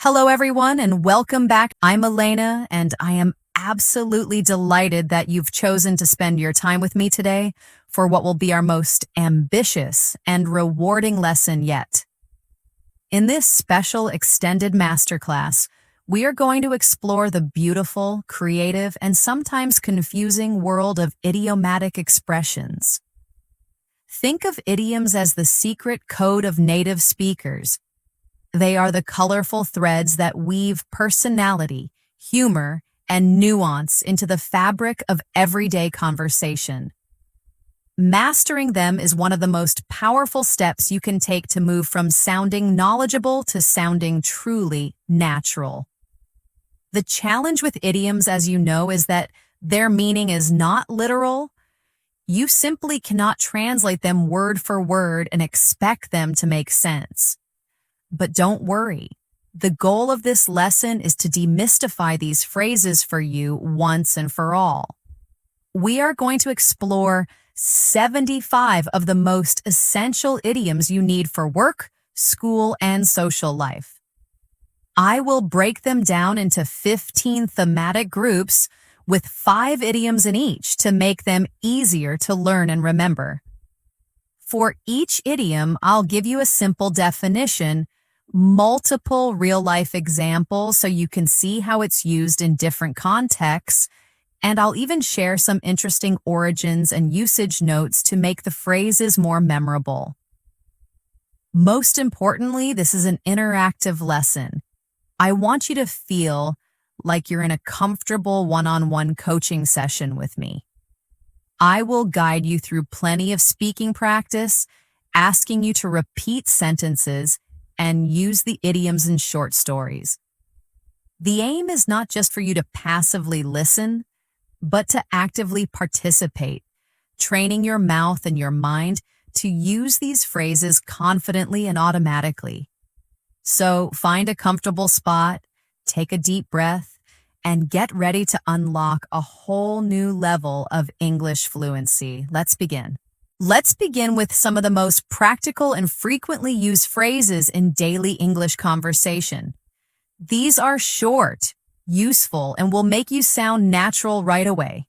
Hello, everyone, and welcome back. I'm Elena, and I am absolutely delighted that you've chosen to spend your time with me today for what will be our most ambitious and rewarding lesson yet. In this special extended masterclass, we are going to explore the beautiful, creative, and sometimes confusing world of idiomatic expressions. Think of idioms as the secret code of native speakers. They are the colorful threads that weave personality, humor, and nuance into the fabric of everyday conversation. Mastering them is one of the most powerful steps you can take to move from sounding knowledgeable to sounding truly natural. The challenge with idioms, as you know, is that their meaning is not literal. You simply cannot translate them word for word and expect them to make sense. But don't worry. The goal of this lesson is to demystify these phrases for you once and for all. We are going to explore 75 of the most essential idioms you need for work, school, and social life. I will break them down into 15 thematic groups with 5 idioms in each to make them easier to learn and remember. For each idiom, I'll give you a simple definition, multiple real-life examples so you can see how it's used in different contexts, and I'll even share some interesting origins and usage notes to make the phrases more memorable. Most importantly, this is an interactive lesson. I want you to feel like you're in a comfortable one-on-one coaching session with me. I will guide you through plenty of speaking practice, asking you to repeat sentences and use the idioms in short stories. The aim is not just for you to passively listen, but to actively participate, training your mouth and your mind to use these phrases confidently and automatically. So find a comfortable spot, take a deep breath, and get ready to unlock a whole new level of English fluency. Let's begin. Let's begin with some of the most practical and frequently used phrases in daily English conversation. These are short, useful, and will make you sound natural right away.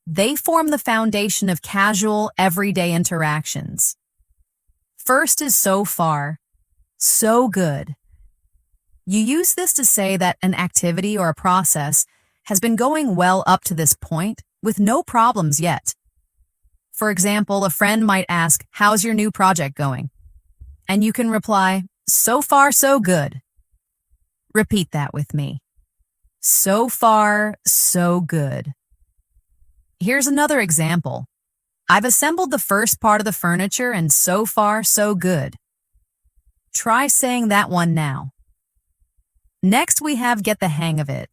They form the foundation of casual, everyday interactions. First is so far, so good. You use this to say that an activity or a process has been going well up to this point with no problems yet. For example, a friend might ask, "How's your new project going?" And you can reply, "So far, so good." Repeat that with me. So far, so good. Here's another example. I've assembled the first part of the furniture and so far, so good. Try saying that one now. Next, we have get the hang of it.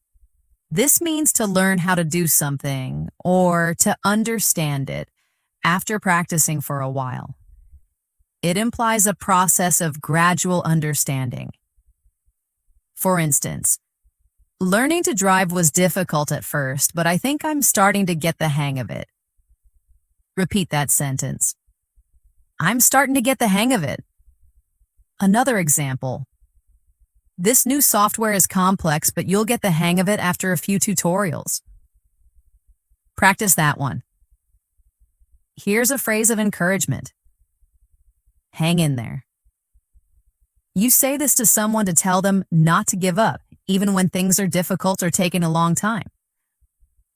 This means to learn how to do something or to understand it after practicing for a while. It implies a process of gradual understanding. For instance, learning to drive was difficult at first, but I think I'm starting to get the hang of it. Repeat that sentence. I'm starting to get the hang of it. Another example. This new software is complex, but you'll get the hang of it after a few tutorials. Practice that one. Here's a phrase of encouragement. Hang in there. You say this to someone to tell them not to give up, even when things are difficult or taking a long time.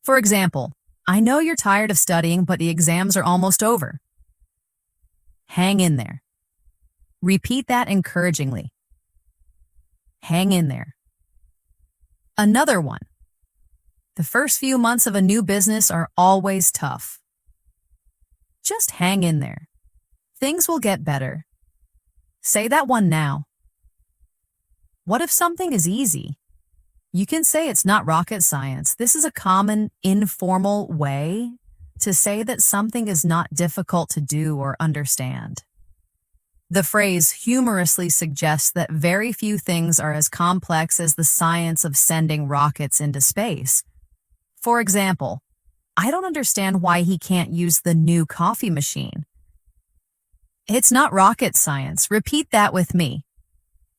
For example, I know you're tired of studying, but the exams are almost over. Hang in there. Repeat that encouragingly. Hang in there. Another one. The first few months of a new business are always tough. Just hang in there. Things will get better. Say that one now. What if something is easy? You can say it's not rocket science. This is a common, informal way to say that something is not difficult to do or understand. The phrase humorously suggests that very few things are as complex as the science of sending rockets into space. For example, I don't understand why he can't use the new coffee machine. It's not rocket science. Repeat that with me.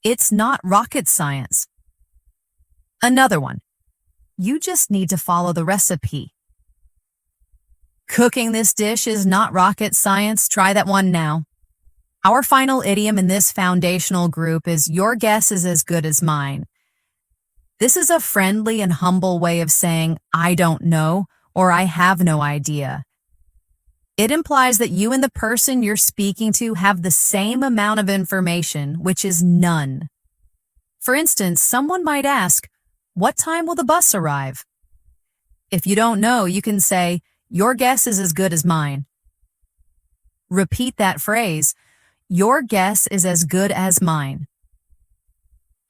It's not rocket science. Another one. You just need to follow the recipe. Cooking this dish is not rocket science. Try that one now. Our final idiom in this foundational group is your guess is as good as mine. This is a friendly and humble way of saying I don't know or I have no idea. It implies that you and the person you're speaking to have the same amount of information, which is none. For instance, someone might ask, what time will the bus arrive? If you don't know, you can say, your guess is as good as mine. Repeat that phrase, your guess is as good as mine.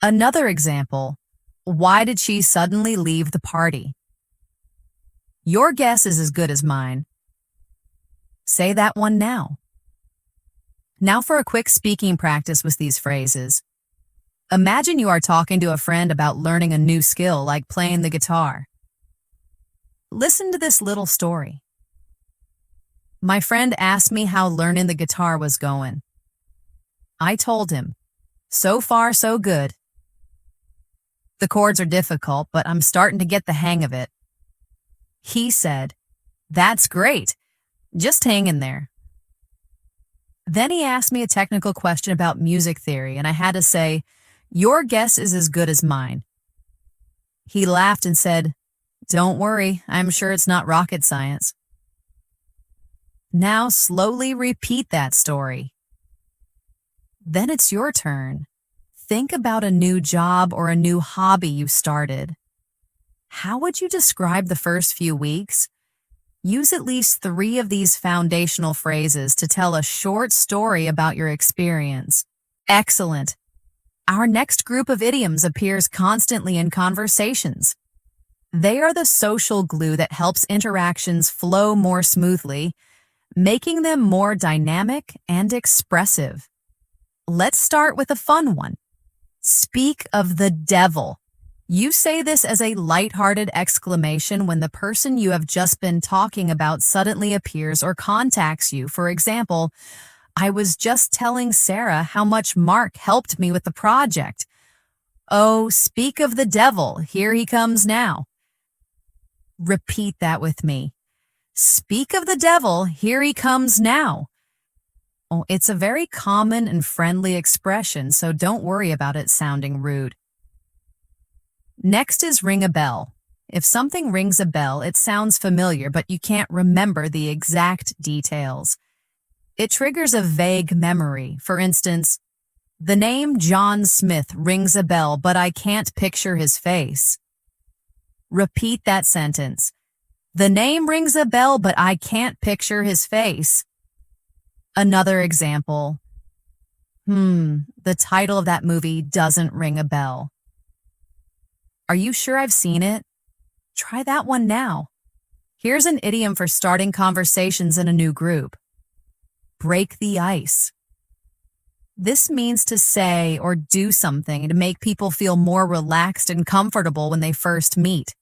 Another example, why did she suddenly leave the party? Your guess is as good as mine. Say that one now. Now for a quick speaking practice with these phrases. Imagine you are talking to a friend about learning a new skill like playing the guitar. Listen to this little story. My friend asked me how learning the guitar was going. I told him, so far so good. The chords are difficult, but I'm starting to get the hang of it. He said, that's great. Just hang in there. Then he asked me a technical question about music theory, and I had to say, your guess is as good as mine. He laughed and said, don't worry, I'm sure it's not rocket science. Now slowly repeat that story. Then it's your turn. Think about a new job or a new hobby you started. How would you describe the first few weeks? Use at least 3 of these foundational phrases to tell a short story about your experience. Excellent. Our next group of idioms appears constantly in conversations. They are the social glue that helps interactions flow more smoothly, making them more dynamic and expressive. Let's start with a fun one. Speak of the devil. You say this as a lighthearted exclamation when the person you have just been talking about suddenly appears or contacts you. For example, I was just telling Sarah how much Mark helped me with the project. Oh, speak of the devil, here he comes now. Repeat that with me. Speak of the devil, here he comes now. Oh, it's a very common and friendly expression, so don't worry about it sounding rude. Next is ring a bell. If something rings a bell, it sounds familiar, but you can't remember the exact details. It triggers a vague memory. For instance, the name John Smith rings a bell, but I can't picture his face. Repeat that sentence. The name rings a bell, but I can't picture his face. Another example. The title of that movie doesn't ring a bell. Are you sure I've seen it? Try that one now. Here's an idiom for starting conversations in a new group. Break the ice. This means to say or do something to make people feel more relaxed and comfortable when they first meet.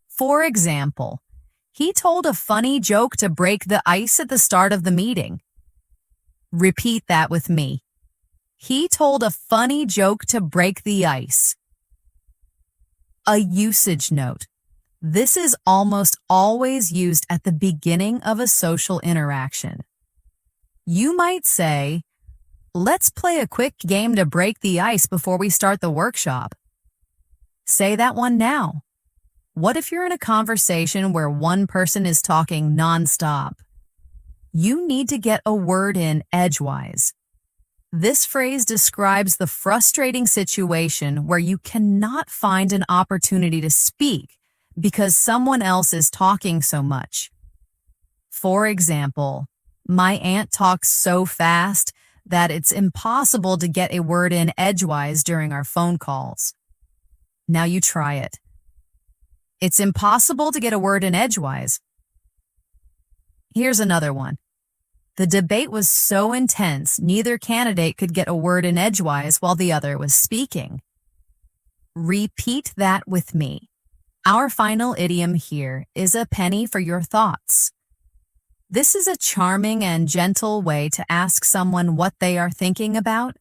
For example, he told a funny joke to break the ice at the start of the meeting. Repeat that with me. He told a funny joke to break the ice. A usage note. This is almost always used at the beginning of a social interaction. You might say, let's play a quick game to break the ice before we start the workshop. Say that one now. What if you're in a conversation where one person is talking nonstop? You need to get a word in edgewise. This phrase describes the frustrating situation where you cannot find an opportunity to speak because someone else is talking so much. For example, my aunt talks so fast that it's impossible to get a word in edgewise during our phone calls. Now you try it. It's impossible to get a word in edgewise. Here's another one. The debate was so intense, neither candidate could get a word in edgewise while the other was speaking. Repeat that with me. Our final idiom here is a penny for your thoughts. This is a charming and gentle way to ask someone what they are thinking about.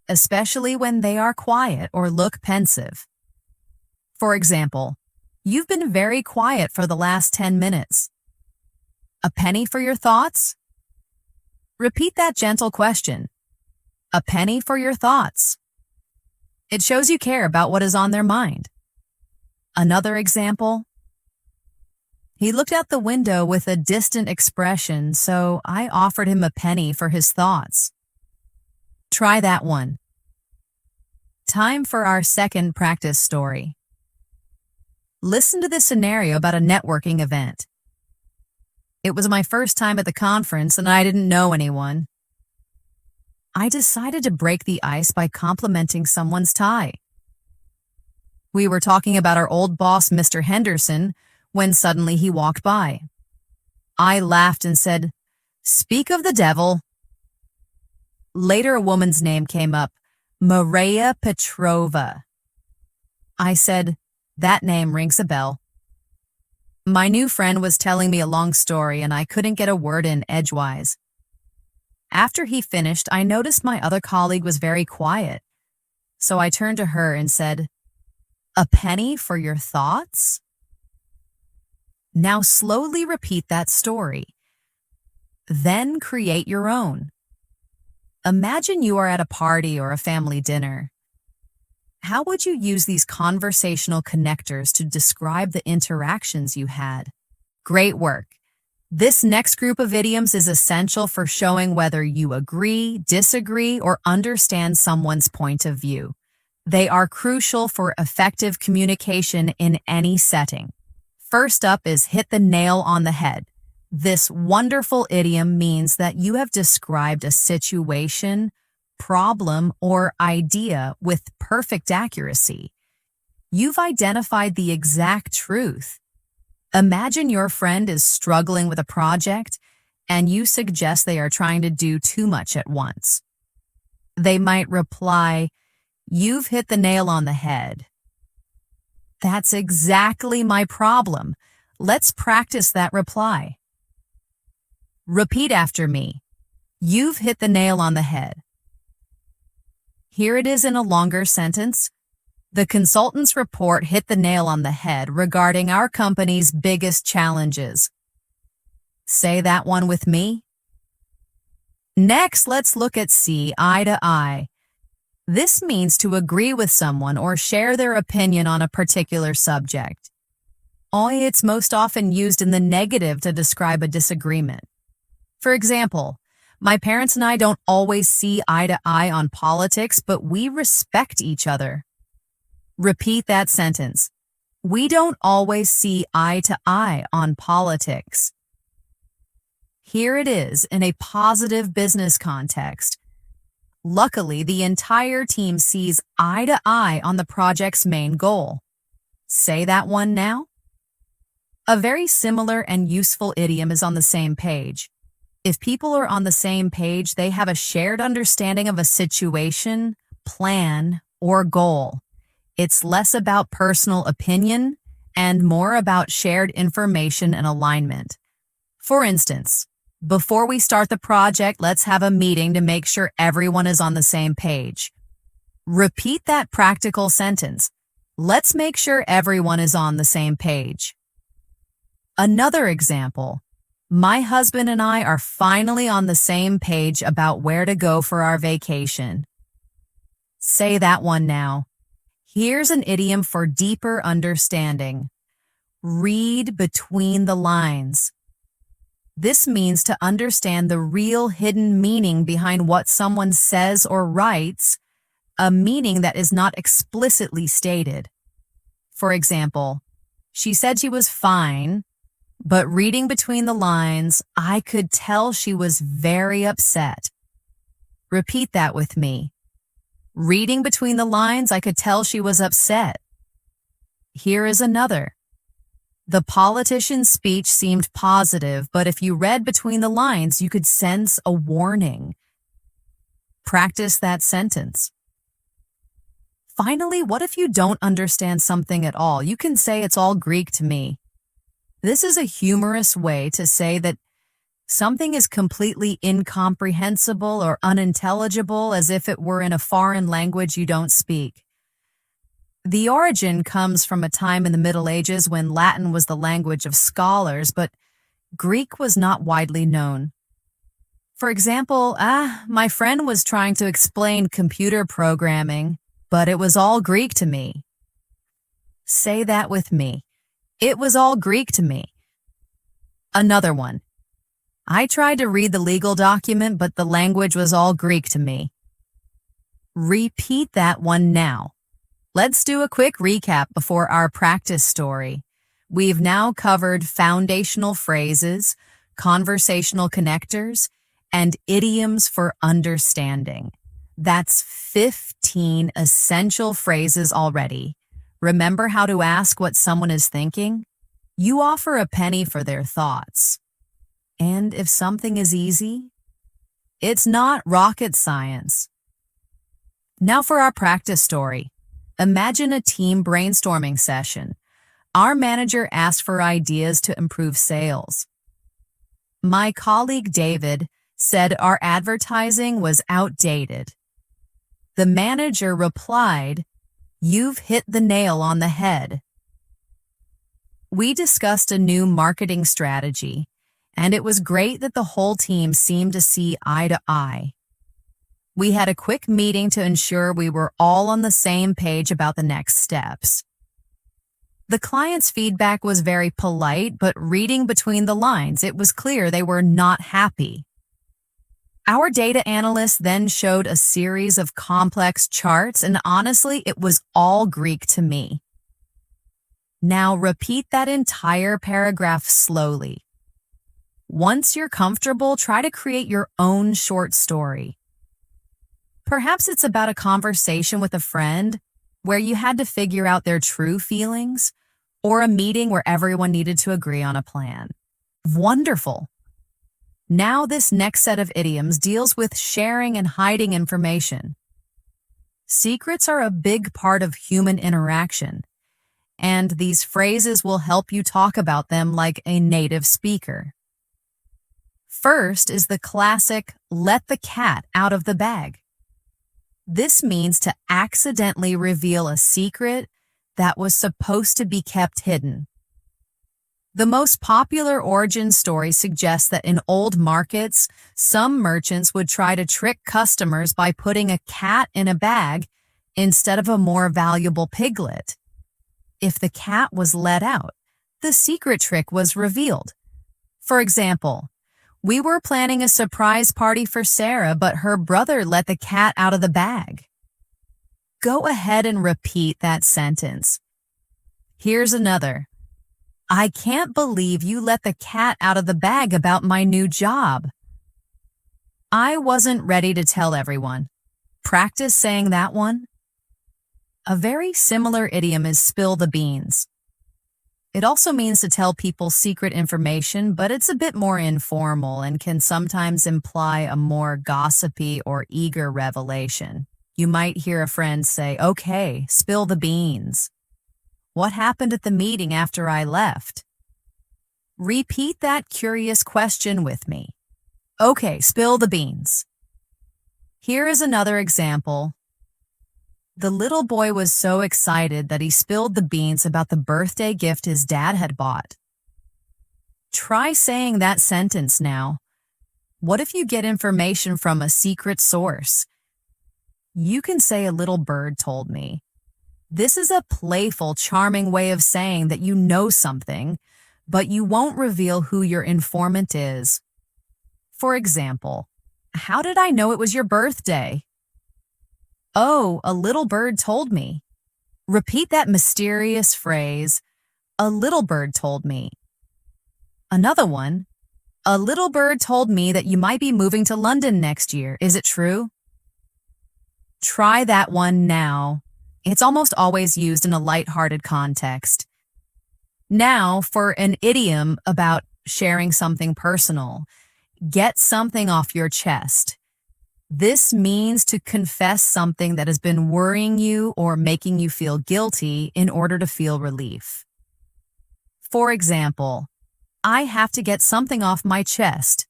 especially when they are quiet or look pensive. For example, you've been very quiet for the last 10 minutes. A penny for your thoughts? Repeat that gentle question. A penny for your thoughts. It shows you care about what is on their mind. Another example. He looked out the window with a distant expression, so I offered him a penny for his thoughts. Try that one. Time for our second practice story. Listen to this scenario about a networking event. It was my first time at the conference and I didn't know anyone. I decided to break the ice by complimenting someone's tie. We were talking about our old boss, Mr. Henderson, when suddenly he walked by. I laughed and said, "Speak of the devil." Later, a woman's name came up, Maria Petrova. I said, "That name rings a bell." My new friend was telling me a long story and I couldn't get a word in edgewise. After he finished, I noticed my other colleague was very quiet. So I turned to her and said, "A penny for your thoughts?" Now slowly repeat that story. Then create your own. Imagine you are at a party or a family dinner. How would you use these conversational connectors to describe the interactions you had? Great work. This next group of idioms is essential for showing whether you agree, disagree, or understand someone's point of view. They are crucial for effective communication in any setting. First up is hit the nail on the head. This wonderful idiom means that you have described a situation, problem, or idea with perfect accuracy. You've identified the exact truth. Imagine your friend is struggling with a project and you suggest they are trying to do too much at once. They might reply, "You've hit the nail on the head." That's exactly my problem. Let's practice that reply. Repeat after me. You've hit the nail on the head. Here it is in a longer sentence. The consultant's report hit the nail on the head regarding our company's biggest challenges. Say that one with me. Next, let's look at see eye to eye. This means to agree with someone or share their opinion on a particular subject. Only it's most often used in the negative to describe a disagreement. For example, my parents and I don't always see eye to eye on politics, but we respect each other. Repeat that sentence. We don't always see eye to eye on politics. Here it is in a positive business context. Luckily, the entire team sees eye to eye on the project's main goal. Say that one now. A very similar and useful idiom is on the same page. If people are on the same page, they have a shared understanding of a situation, plan, or goal. It's less about personal opinion and more about shared information and alignment. For instance, before we start the project, let's have a meeting to make sure everyone is on the same page. Repeat that practical sentence. Let's make sure everyone is on the same page. Another example. My husband and I are finally on the same page about where to go for our vacation. Say that one now. Here's an idiom for deeper understanding. Read between the lines. This means to understand the real hidden meaning behind what someone says or writes, a meaning that is not explicitly stated. For example, she said she was fine, but reading between the lines, I could tell she was very upset. Repeat that with me. Reading between the lines, I could tell she was upset. Here is another. The politician's speech seemed positive, but if you read between the lines, you could sense a warning. Practice that sentence. Finally, what if you don't understand something at all? You can say it's all Greek to me. This is a humorous way to say that Something is completely incomprehensible or unintelligible as if it were in a foreign language you don't speak. The origin comes from a time in the Middle Ages when Latin was the language of scholars, but Greek was not widely known. For example, my friend was trying to explain computer programming, but it was all Greek to me. Say that with me. It was all Greek to me. Another one. I tried to read the legal document, but the language was all Greek to me. Repeat that one now. Let's do a quick recap before our practice story. We've now covered foundational phrases, conversational connectors, and idioms for understanding. That's 15 essential phrases already. Remember how to ask what someone is thinking? You offer a penny for their thoughts. And if something is easy, it's not rocket science. Now for our practice story. Imagine a team brainstorming session. Our manager asked for ideas to improve sales. My colleague David said our advertising was outdated. The manager replied, "You've hit the nail on the head." We discussed a new marketing strategy, and it was great that the whole team seemed to see eye to eye. We had a quick meeting to ensure we were all on the same page about the next steps. The client's feedback was very polite, but reading between the lines, it was clear they were not happy. Our data analyst then showed a series of complex charts, and honestly, it was all Greek to me. Now repeat that entire paragraph slowly. Once you're comfortable, try to create your own short story. Perhaps it's about a conversation with a friend where you had to figure out their true feelings, or a meeting where everyone needed to agree on a plan. Wonderful! Now this next set of idioms deals with sharing and hiding information. Secrets are a big part of human interaction, and these phrases will help you talk about them like a native speaker. First is the classic, "let the cat out of the bag." This means to accidentally reveal a secret that was supposed to be kept hidden. The most popular origin story suggests that in old markets, some merchants would try to trick customers by putting a cat in a bag instead of a more valuable piglet. If the cat was let out, the secret trick was revealed. For example, we were planning a surprise party for Sarah, but her brother let the cat out of the bag. Go ahead and repeat that sentence. Here's another. I can't believe you let the cat out of the bag about my new job. I wasn't ready to tell everyone. Practice saying that one. A very similar idiom is spill the beans. It also means to tell people secret information, but it's a bit more informal and can sometimes imply a more gossipy or eager revelation. You might hear a friend say, "Okay, spill the beans. What happened at the meeting after I left?" Repeat that curious question with me. Okay, spill the beans. Here is another example. The little boy was so excited that he spilled the beans about the birthday gift his dad had bought. Try saying that sentence now. What if you get information from a secret source? You can say, "A little bird told me." This is a playful, charming way of saying that you know something, but you won't reveal who your informant is. For example, "How did I know it was your birthday?" "Oh, a little bird told me." Repeat that mysterious phrase, "A little bird told me." Another one, "A little bird told me that you might be moving to London next year. Is it true?" Try that one now. It's almost always used in a lighthearted context. Now for an idiom about sharing something personal. Get something off your chest. This means to confess something that has been worrying you or making you feel guilty in order to feel relief. For example, "I have to get something off my chest.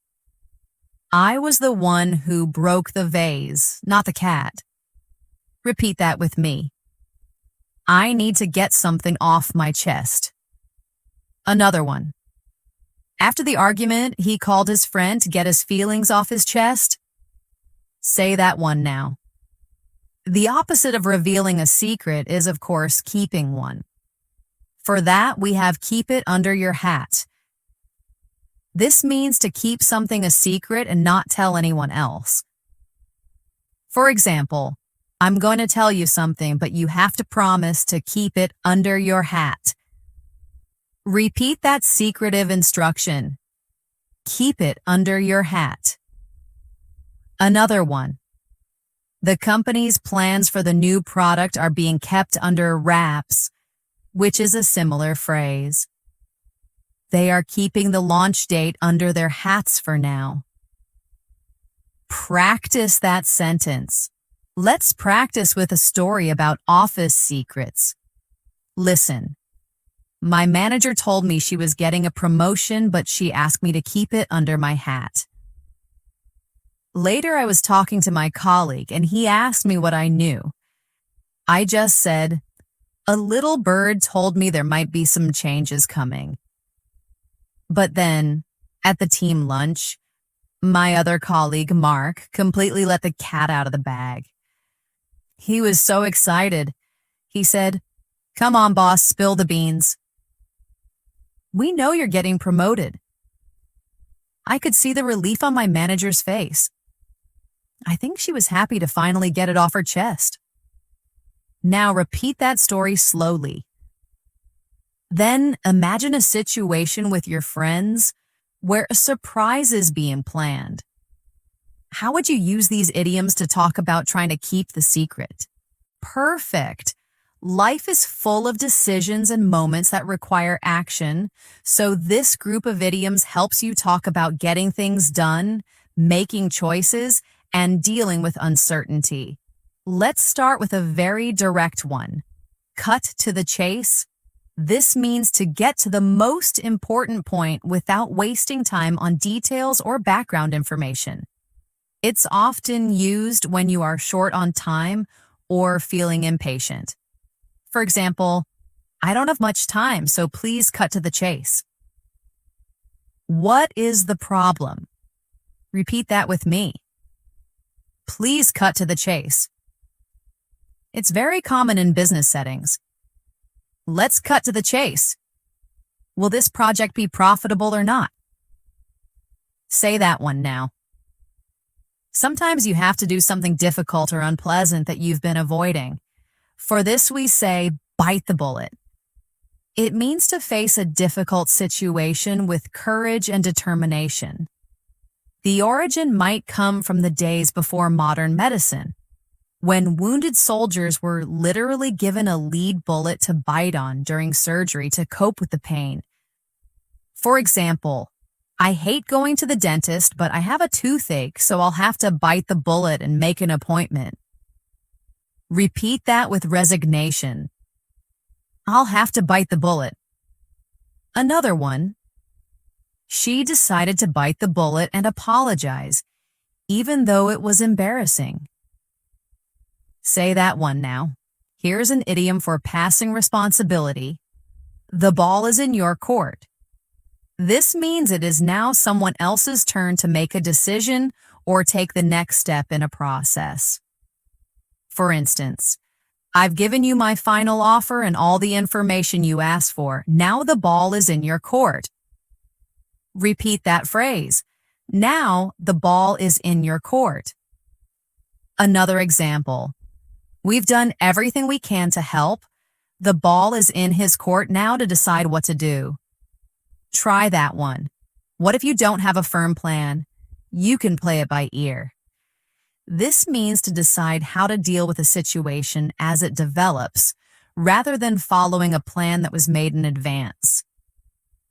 I was the one who broke the vase, not the cat. Repeat that with me. I need to get something off my chest. Another one. After the argument, he called his friend to get his feelings off his chest. Say that one now. The opposite of revealing a secret is, of course, keeping one. For that, we have keep it under your hat. This means to keep something a secret and not tell anyone else. For example, I'm going to tell you something, but you have to promise to keep it under your hat. Repeat that secretive instruction. Keep it under your hat. Another one. The company's plans for the new product are being kept under wraps, which is a similar phrase. They are keeping the launch date under their hats for now. Practice that sentence. Let's practice with a story about office secrets. Listen. My manager told me she was getting a promotion, but she asked me to keep it under my hat. Later, I was talking to my colleague, and he asked me what I knew. I just said, a little bird told me there might be some changes coming. But then, at the team lunch, my other colleague, Mark, completely let the cat out of the bag. He was so excited. He said, "Come on, boss, spill the beans." We know you're getting promoted. I could see the relief on my manager's face. I think she was happy to finally get it off her chest. Now repeat that story slowly. Then imagine a situation with your friends where a surprise is being planned. How would you use these idioms to talk about trying to keep the secret? Perfect. Life is full of decisions and moments that require action, so this group of idioms helps you talk about getting things done, making choices, and dealing with uncertainty. Let's start with a very direct one. Cut to the chase. This means to get to the most important point without wasting time on details or background information. It's often used when you are short on time or feeling impatient. For example, I don't have much time, so please cut to the chase. What is the problem? Repeat that with me. Please cut to the chase. It's very common in business settings. Let's cut to the chase. Will this project be profitable or not? Say that one now. Sometimes you have to do something difficult or unpleasant that you've been avoiding. For this, we say, bite the bullet. It means to face a difficult situation with courage and determination. The origin might come from the days before modern medicine, when wounded soldiers were literally given a lead bullet to bite on during surgery to cope with the pain. For example, I hate going to the dentist, but I have a toothache, so I'll have to bite the bullet and make an appointment. Repeat that with resignation. I'll have to bite the bullet. Another one. She decided to bite the bullet and apologize, even though it was embarrassing. Say that one now. Here's an idiom for passing responsibility. The ball is in your court. This means it is now someone else's turn to make a decision or take the next step in a process. For instance, I've given you my final offer and all the information you asked for. Now the ball is in your court. Repeat that phrase. Now the ball is in your court. Another example. We've done everything we can to help. The ball is in his court now to decide what to do. Try that one. What if you don't have a firm plan? You can play it by ear. This means to decide how to deal with a situation as it develops, rather than following a plan that was made in advance.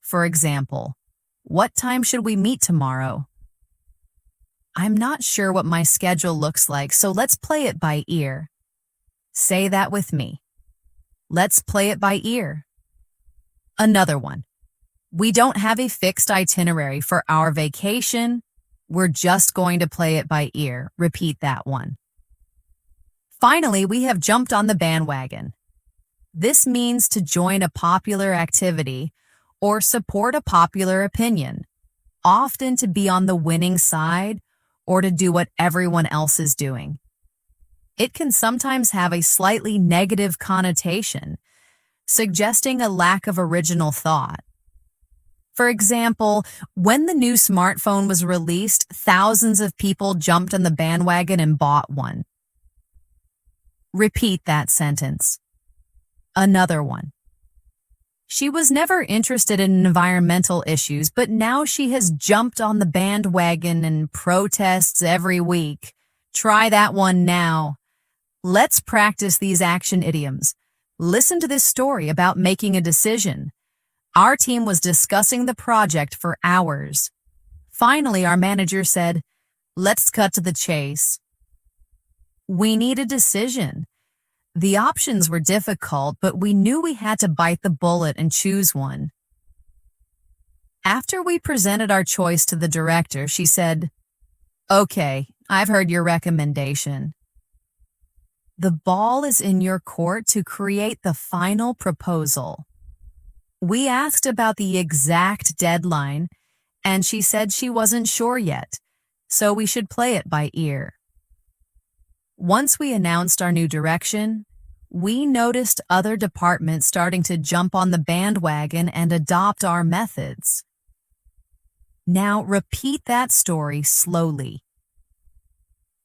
For example, what time should we meet tomorrow? I'm not sure what my schedule looks like, so let's play it by ear. Say that with me. Let's play it by ear. Another one. We don't have a fixed itinerary for our vacation. We're just going to play it by ear. Repeat that one. Finally, we have jumped on the bandwagon. This means to join a popular activity or support a popular opinion, often to be on the winning side or to do what everyone else is doing. It can sometimes have a slightly negative connotation, suggesting a lack of original thought. For example, when the new smartphone was released, thousands of people jumped on the bandwagon and bought one. Repeat that sentence. Another one. She was never interested in environmental issues, but now she has jumped on the bandwagon and protests every week. Try that one now. Let's practice these action idioms. Listen to this story about making a decision. Our team was discussing the project for hours. Finally, our manager said, "Let's cut to the chase." We need a decision. The options were difficult, but we knew we had to bite the bullet and choose one. After we presented our choice to the director, she said, "Okay, I've heard your recommendation. The ball is in your court to create the final proposal." We asked about the exact deadline, and she said she wasn't sure yet, so we should play it by ear. Once we announced our new direction, we noticed other departments starting to jump on the bandwagon and adopt our methods. Now repeat that story slowly.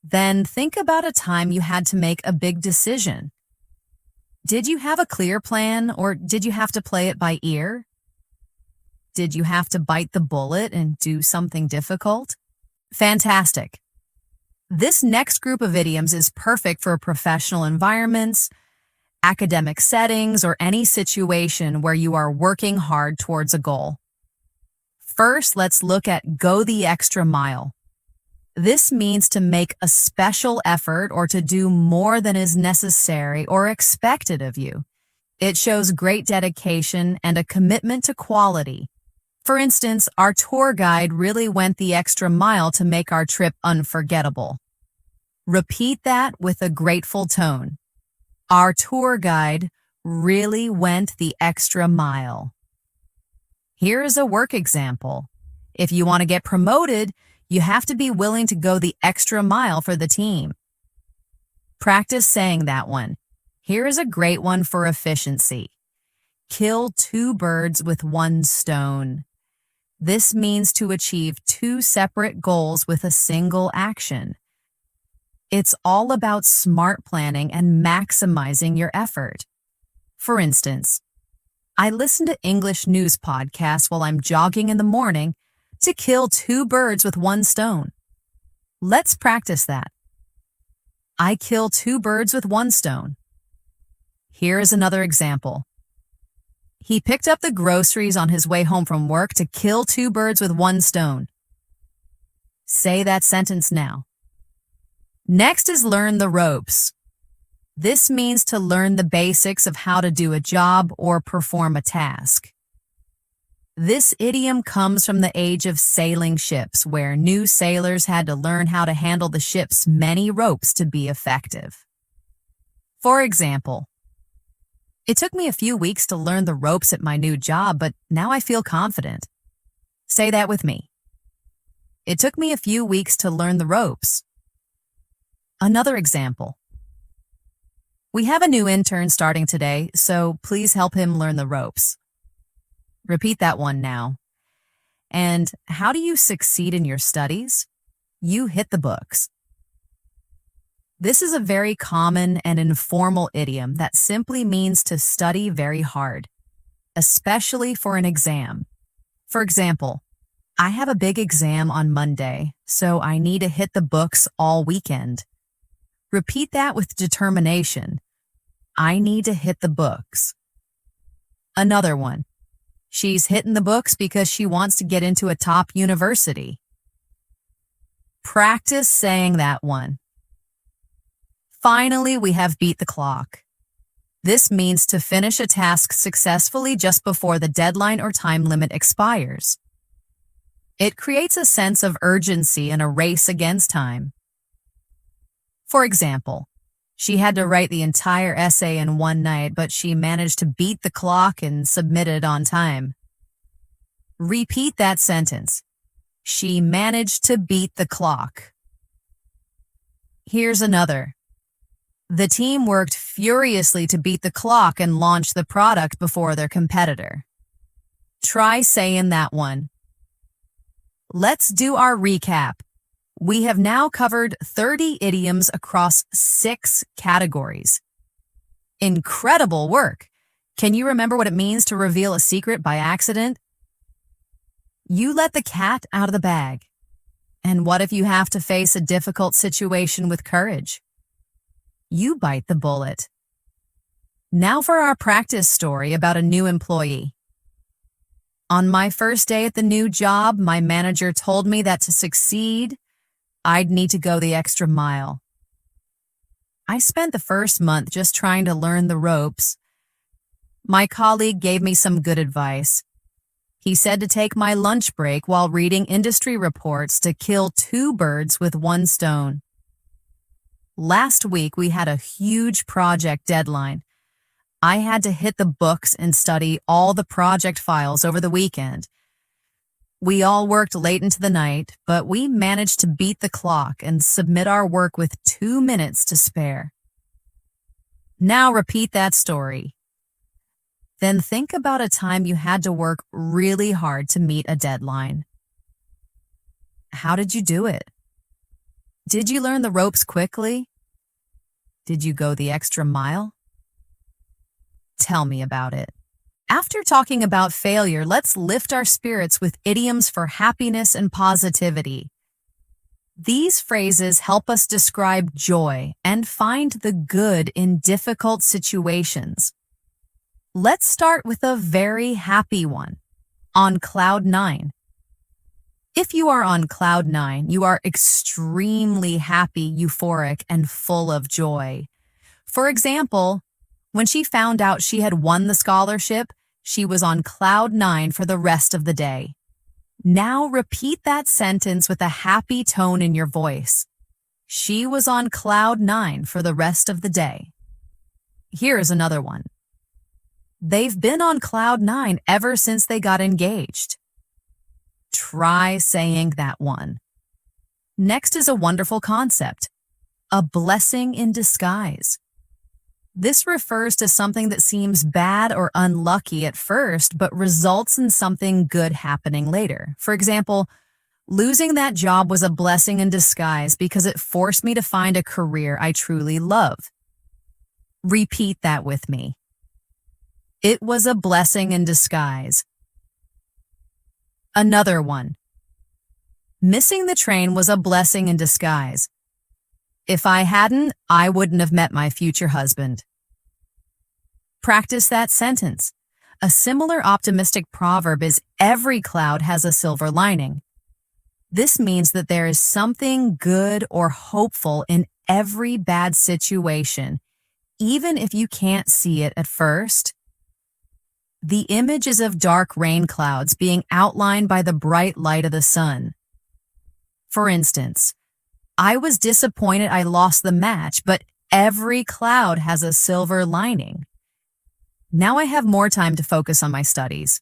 Then think about a time you had to make a big decision. Did you have a clear plan, or did you have to play it by ear? Did you have to bite the bullet and do something difficult? Fantastic. This next group of idioms is perfect for professional environments, academic settings, or any situation where you are working hard towards a goal. First, let's look at go the extra mile. This means to make a special effort or to do more than is necessary or expected of you. It shows great dedication and a commitment to quality. For instance, our tour guide really went the extra mile to make our trip unforgettable. Repeat that with a grateful tone. Our tour guide really went the extra mile. Here is a work example. If you want to get promoted, you have to be willing to go the extra mile for the team. Practice saying that one. Here is a great one for efficiency. Kill two birds with one stone. This means to achieve two separate goals with a single action. It's all about smart planning and maximizing your effort. For instance, I listen to English news podcasts while I'm jogging in the morning to kill two birds with one stone. Let's practice that. I kill two birds with one stone. Here is another example. He picked up the groceries on his way home from work to kill two birds with one stone. Say that sentence now. Next is learn the ropes. This means to learn the basics of how to do a job or perform a task. This idiom comes from the age of sailing ships, where new sailors had to learn how to handle the ship's many ropes to be effective. For example, it took me a few weeks to learn the ropes at my new job, but now I feel confident. Say that with me. It took me a few weeks to learn the ropes. Another example. We have a new intern starting today, so please help him learn the ropes. Repeat that one now. And how do you succeed in your studies? You hit the books. This is a very common and informal idiom that simply means to study very hard, especially for an exam. For example, I have a big exam on Monday, so I need to hit the books all weekend. Repeat that with determination. I need to hit the books. Another one. She's hitting the books because she wants to get into a top university. Practice saying that one. Finally, we have beat the clock. This means to finish a task successfully just before the deadline or time limit expires. It creates a sense of urgency and a race against time. For example, she had to write the entire essay in one night, but she managed to beat the clock and submit it on time. Repeat that sentence. She managed to beat the clock. Here's another. The team worked furiously to beat the clock and launch the product before their competitor. Try saying that one. Let's do our recap. We have now covered 30 idioms across 6 categories. Incredible work! Can you remember what it means to reveal a secret by accident? You let the cat out of the bag. And what if you have to face a difficult situation with courage? You bite the bullet. Now for our practice story about a new employee. On my first day at the new job, my manager told me that to succeed, I'd need to go the extra mile. I spent the first month just trying to learn the ropes. My colleague gave me some good advice. He said to take my lunch break while reading industry reports to kill 2 birds with 1 stone. Last week, we had a huge project deadline. I had to hit the books and study all the project files over the weekend. We all worked late into the night, but we managed to beat the clock and submit our work with 2 minutes to spare. Now repeat that story. Then think about a time you had to work really hard to meet a deadline. How did you do it? Did you learn the ropes quickly? Did you go the extra mile? Tell me about it. After talking about failure, let's lift our spirits with idioms for happiness and positivity. These phrases help us describe joy and find the good in difficult situations. Let's start with a very happy one. On cloud 9. If you are on cloud 9, you are extremely happy, euphoric, and full of joy. For example, when she found out she had won the scholarship, she was on cloud 9 for the rest of the day. Now repeat that sentence with a happy tone in your voice. She was on cloud 9 for the rest of the day. Here's another one. They've been on cloud 9 ever since they got engaged. Try saying that one. Next is a wonderful concept, a blessing in disguise. This refers to something that seems bad or unlucky at first, but results in something good happening later. For example, losing that job was a blessing in disguise because it forced me to find a career I truly love. Repeat that with me. It was a blessing in disguise. Another one. Missing the train was a blessing in disguise. If I hadn't, I wouldn't have met my future husband. Practice that sentence. A similar optimistic proverb is every cloud has a silver lining. This means that there is something good or hopeful in every bad situation, even if you can't see it at first. The image is of dark rain clouds being outlined by the bright light of the sun. For instance, I was disappointed I lost the match, but every cloud has a silver lining. Now I have more time to focus on my studies.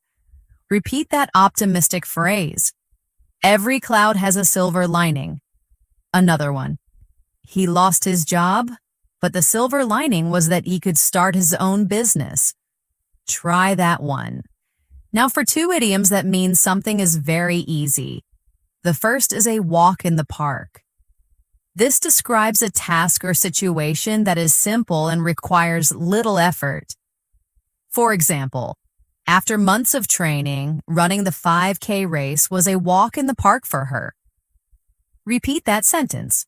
Repeat that optimistic phrase. Every cloud has a silver lining. Another one. He lost his job, but the silver lining was that he could start his own business. Try that one. Now for 2 idioms that mean something is very easy. The first is a walk in the park. This describes a task or situation that is simple and requires little effort. For example, after months of training, running the 5K race was a walk in the park for her. Repeat that sentence.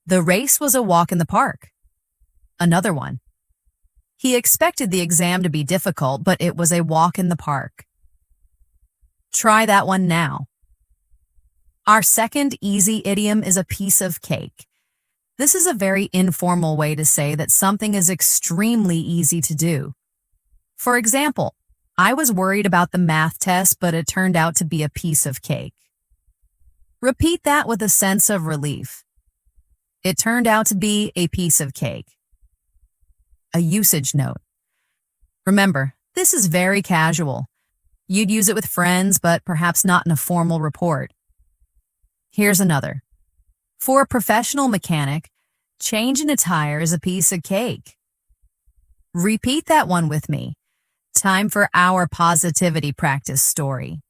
The race was a walk in the park. Another one. He expected the exam to be difficult, but it was a walk in the park. Try that one now. Our second easy idiom is a piece of cake. This is a very informal way to say that something is extremely easy to do. For example, I was worried about the math test, but it turned out to be a piece of cake. Repeat that with a sense of relief. It turned out to be a piece of cake. A usage note. Remember, this is very casual. You'd use it with friends, but perhaps not in a formal report. Here's another. For a professional mechanic, changing a tire is a piece of cake. Repeat that one with me. Time for our positivity practice story.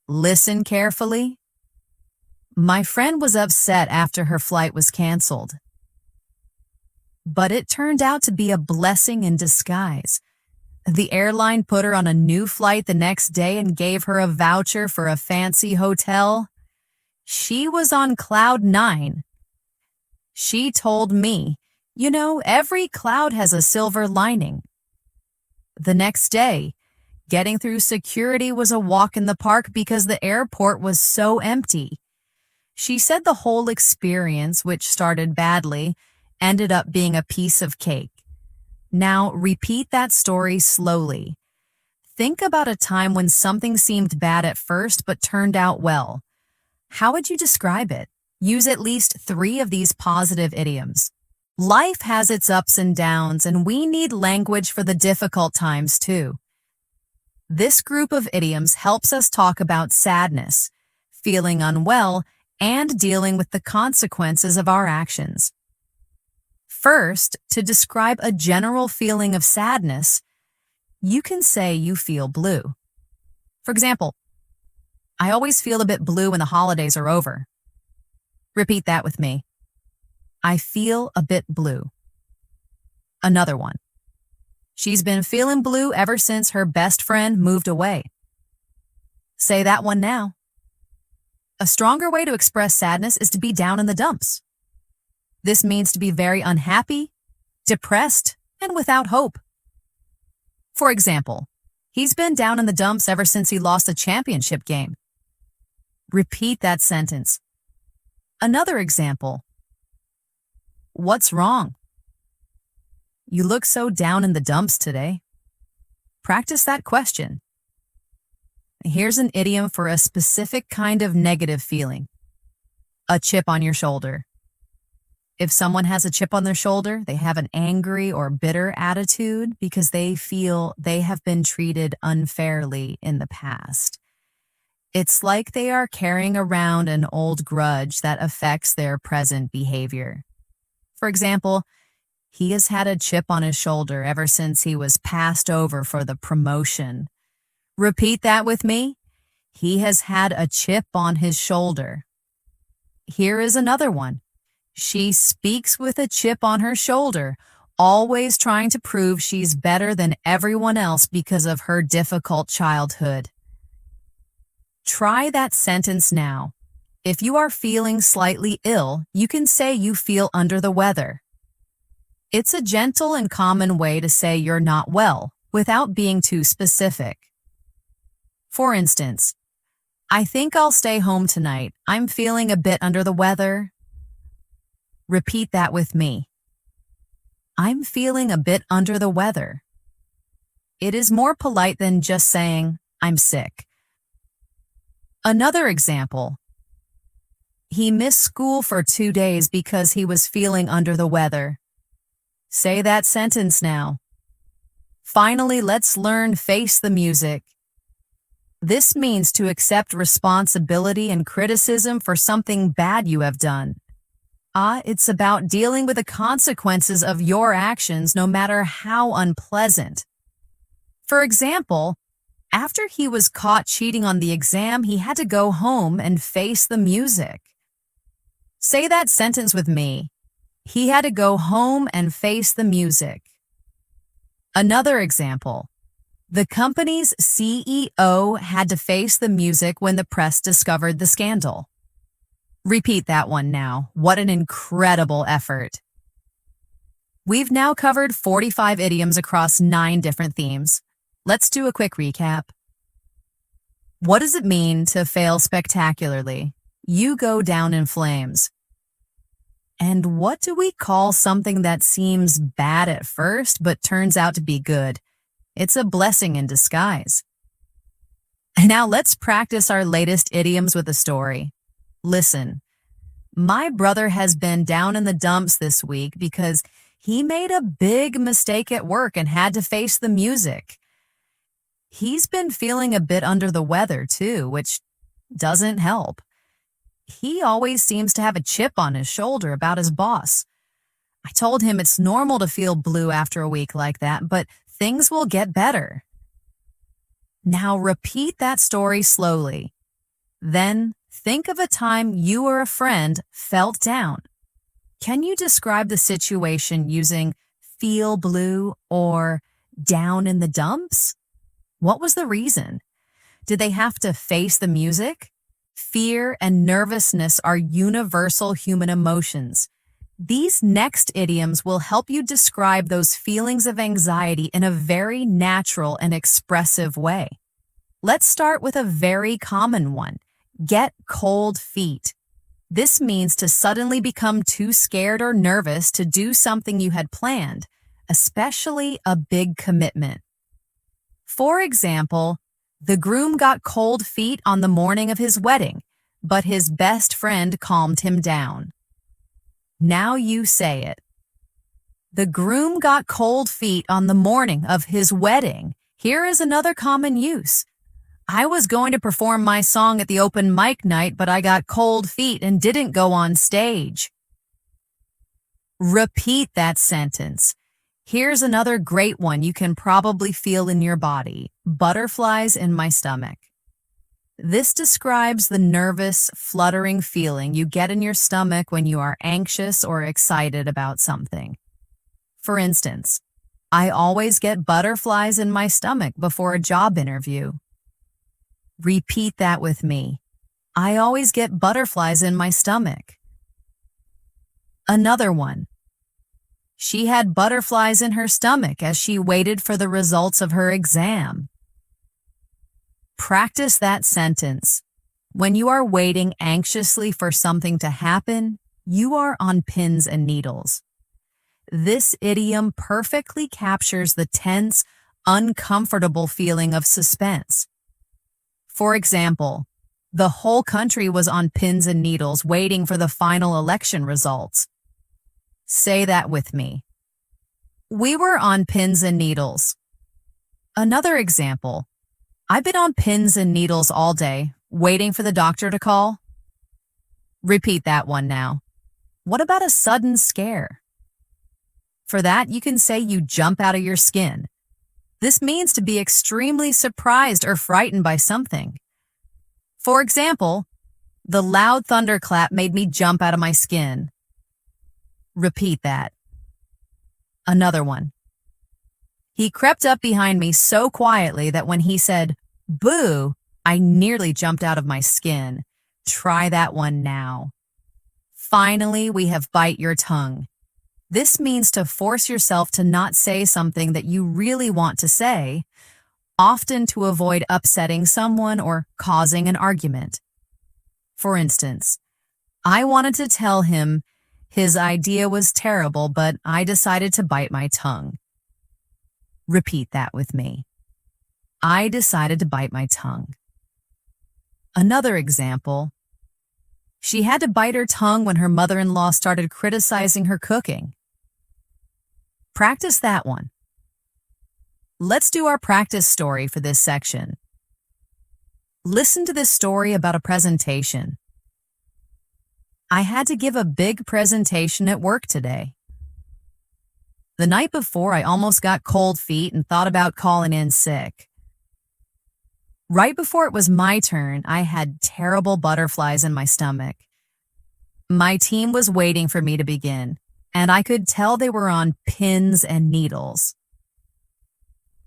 Listen carefully. My friend was upset after her flight was canceled. But it turned out to be a blessing in disguise. The airline put her on a new flight the next day and gave her a voucher for a fancy hotel. She was on cloud 9. She told me, every cloud has a silver lining. The next day, getting through security was a walk in the park because the airport was so empty. She said the whole experience, which started badly, ended up being a piece of cake. Now, repeat that story slowly. Think about a time when something seemed bad at first but turned out well. How would you describe it? Use at least 3 of these positive idioms. Life has its ups and downs, and we need language for the difficult times too. This group of idioms helps us talk about sadness, feeling unwell, and dealing with the consequences of our actions. First, to describe a general feeling of sadness, you can say you feel blue. For example, I always feel a bit blue when the holidays are over. Repeat that with me. I feel a bit blue. Another one. She's been feeling blue ever since her best friend moved away. Say that one now. A stronger way to express sadness is to be down in the dumps. This means to be very unhappy, depressed, and without hope. For example, he's been down in the dumps ever since he lost a championship game. Repeat that sentence. Another example. What's wrong? You look so down in the dumps today. Practice that question. Here's an idiom for a specific kind of negative feeling. A chip on your shoulder. If someone has a chip on their shoulder, they have an angry or bitter attitude because they feel they have been treated unfairly in the past. It's like they are carrying around an old grudge that affects their present behavior. For example, he has had a chip on his shoulder ever since he was passed over for the promotion. Repeat that with me. He has had a chip on his shoulder. Here is another one. She speaks with a chip on her shoulder, always trying to prove she's better than everyone else because of her difficult childhood. Try that sentence now. If you are feeling slightly ill, you can say you feel under the weather. It's a gentle and common way to say you're not well, without being too specific. For instance, I think I'll stay home tonight. I'm feeling a bit under the weather. Repeat that with me. I'm feeling a bit under the weather. It is more polite than just saying, I'm sick. Another example. He missed school for 2 days because he was feeling under the weather. Say that sentence now. Finally, let's learn face the music. This means to accept responsibility and criticism for something bad you have done. It's about dealing with the consequences of your actions, no matter how unpleasant. For example, after he was caught cheating on the exam, he had to go home and face the music. Say that sentence with me. He had to go home and face the music. Another example. The company's CEO had to face the music when the press discovered the scandal. Repeat that one now. What an incredible effort. We've now covered 45 idioms across 9 different themes. Let's do a quick recap. What does it mean to fail spectacularly? You go down in flames. And what do we call something that seems bad at first but turns out to be good? It's a blessing in disguise. Now let's practice our latest idioms with a story. Listen, my brother has been down in the dumps this week because he made a big mistake at work and had to face the music. He's been feeling a bit under the weather too, which doesn't help. He always seems to have a chip on his shoulder about his boss. I told him it's normal to feel blue after a week like that, but things will get better. Now repeat that story slowly. Then think of a time you or a friend felt down. Can you describe the situation using feel blue or down in the dumps? What was the reason? Did they have to face the music? Fear and nervousness are universal human emotions. These next idioms will help you describe those feelings of anxiety in a very natural and expressive way. Let's start with a very common one. Get cold feet. This means to suddenly become too scared or nervous to do something you had planned, especially a big commitment. For example, the groom got cold feet on the morning of his wedding, but his best friend calmed him down. Now you say it. The groom got cold feet on the morning of his wedding. Here is another common use. I was going to perform my song at the open mic night, but I got cold feet and didn't go on stage. Repeat that sentence. Here's another great one you can probably feel in your body. Butterflies in my stomach. This describes the nervous, fluttering feeling you get in your stomach when you are anxious or excited about something. For instance, I always get butterflies in my stomach before a job interview. Repeat that with me. I always get butterflies in my stomach. Another one. She had butterflies in her stomach as she waited for the results of her exam. Practice that sentence. When you are waiting anxiously for something to happen, you are on pins and needles. This idiom perfectly captures the tense, uncomfortable feeling of suspense. For example, the whole country was on pins and needles waiting for the final election results. Say that with me. We were on pins and needles. Another example. I've been on pins and needles all day, waiting for the doctor to call. Repeat that one now. What about a sudden scare? For that, you can say you jump out of your skin. This means to be extremely surprised or frightened by something. For example, the loud thunderclap made me jump out of my skin. Repeat that. Another one. He crept up behind me so quietly that when he said, "Boo," I nearly jumped out of my skin. Try that one now. Finally, we have bite your tongue. This means to force yourself to not say something that you really want to say, often to avoid upsetting someone or causing an argument. For instance, I wanted to tell him his idea was terrible, but I decided to bite my tongue. Repeat that with me. I decided to bite my tongue. Another example. She had to bite her tongue when her mother-in-law started criticizing her cooking. Practice that one. Let's do our practice story for this section. Listen to this story about a presentation. I had to give a big presentation at work today. The night before, I almost got cold feet and thought about calling in sick. Right before it was my turn, I had terrible butterflies in my stomach. My team was waiting for me to begin, and I could tell they were on pins and needles.